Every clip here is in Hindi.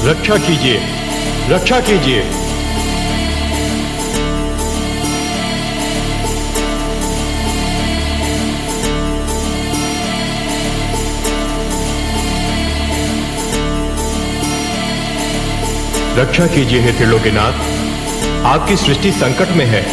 रक्षा कीजिए, रक्षा कीजिए। रक्षा कीजिए हे त्रिलोकीनाथ, आपकी सृष्टि संकट में है।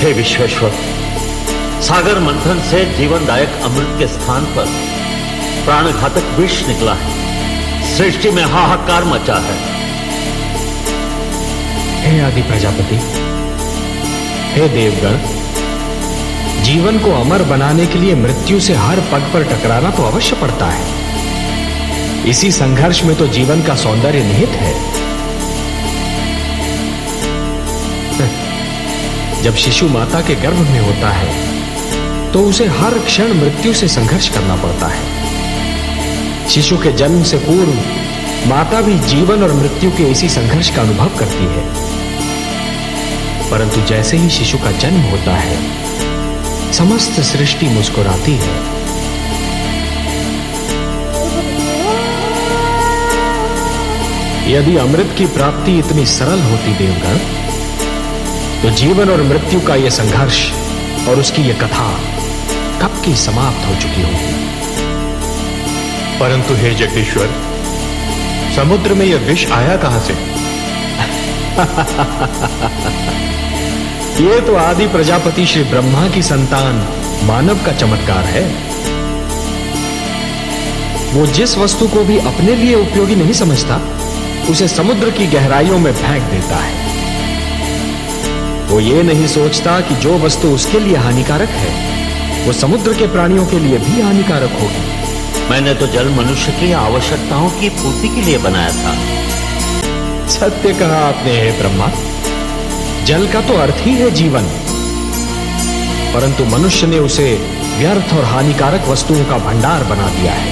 हे विश्वेश्वर, सागर मंथन से जीवनदायक अमृत के स्थान पर प्राणघातक विष निकला है। सृष्टि में हाहाकार मचा है। हे आदि प्रजापति, हे देवगण, जीवन को अमर बनाने के लिए मृत्यु से हर पग पर टकराना तो अवश्य पड़ता है। इसी संघर्ष में तो जीवन का सौंदर्य निहित है। जब शिशु माता के गर्भ में होता है तो उसे हर क्षण मृत्यु से संघर्ष करना पड़ता है। शिशु के जन्म से पूर्व माता भी जीवन और मृत्यु के इसी संघर्ष का अनुभव करती है। परंतु जैसे ही शिशु का जन्म होता है, समस्त सृष्टि मुस्कुराती है। यदि अमृत की प्राप्ति इतनी सरल होती देवगण, तो जीवन और मृत्यु का यह संघर्ष और उसकी यह कथा कब की समाप्त हो चुकी होगी। परंतु हे जगदीश्वर, समुद्र में यह विष आया कहां से? यह तो आदि प्रजापति श्री ब्रह्मा की संतान मानव का चमत्कार है। वो जिस वस्तु को भी अपने लिए उपयोगी नहीं समझता, उसे समुद्र की गहराइयों में फेंक देता है। वो ये नहीं सोचता कि जो वस्तु उसके लिए हानिकारक है, वो समुद्र के प्राणियों के लिए भी हानिकारक होगी। मैंने तो जल मनुष्य की आवश्यकताओं की पूर्ति के लिए बनाया था। सत्य कहा आपने हे ब्रह्मा। जल का तो अर्थ ही है जीवन, परंतु मनुष्य ने उसे व्यर्थ और हानिकारक वस्तुओं का भंडार बना दिया है।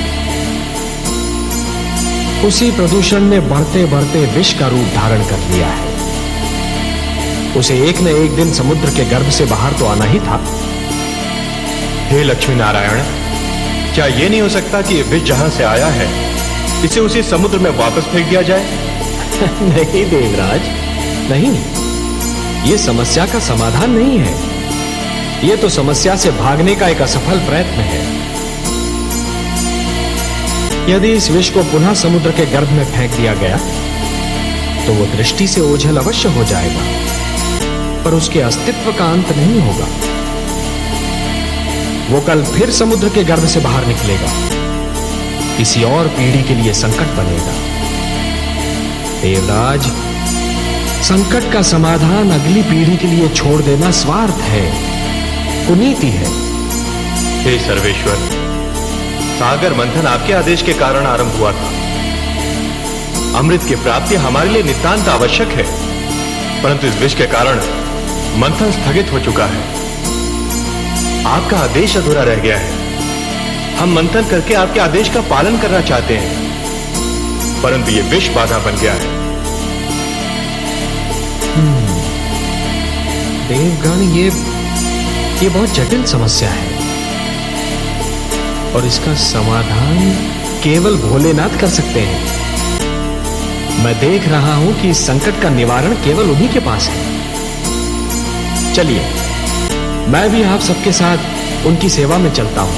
उसी प्रदूषण ने बढ़ते बढ़ते विष का रूप धारण कर लिया है। उसे एक न एक दिन समुद्र के गर्भ से बाहर तो आना ही था। हे लक्ष्मी नारायण, क्या यह नहीं हो सकता कि यह विष जहां से आया है, इसे उसी समुद्र में वापस फेंक दिया जाए? नहीं देवराज, नहीं। यह समस्या का समाधान नहीं है। यह तो समस्या से भागने का एक असफल प्रयत्न है। यदि इस विष को पुनः समुद्र के गर्भ में फेंक दिया गया, तो वो दृष्टि से ओझल अवश्य हो जाएगा, पर उसके अस्तित्व का अंत नहीं होगा। वो कल फिर समुद्र के गर्भ से बाहर निकलेगा, किसी और पीढ़ी के लिए संकट बनेगा। देवराज, संकट का समाधान अगली पीढ़ी के लिए छोड़ देना स्वार्थ है, कुनीति है। हे सर्वेश्वर, सागर मंथन आपके आदेश के कारण आरंभ हुआ था। अमृत की प्राप्ति हमारे लिए नितांत आवश्यक है, परंतु इस विष के कारण मंथन स्थगित हो चुका है। आपका आदेश अधूरा रह गया है। हम मंथन करके आपके आदेश का पालन करना चाहते हैं, परंतु यह विष बाधा बन गया है। देवगण, ये बहुत जटिल समस्या है और इसका समाधान केवल भोलेनाथ कर सकते हैं। मैं देख रहा हूं कि इस संकट का निवारण केवल उन्हीं के पास है। चलिए, मैं भी आप सबके साथ उनकी सेवा में चलता हूं।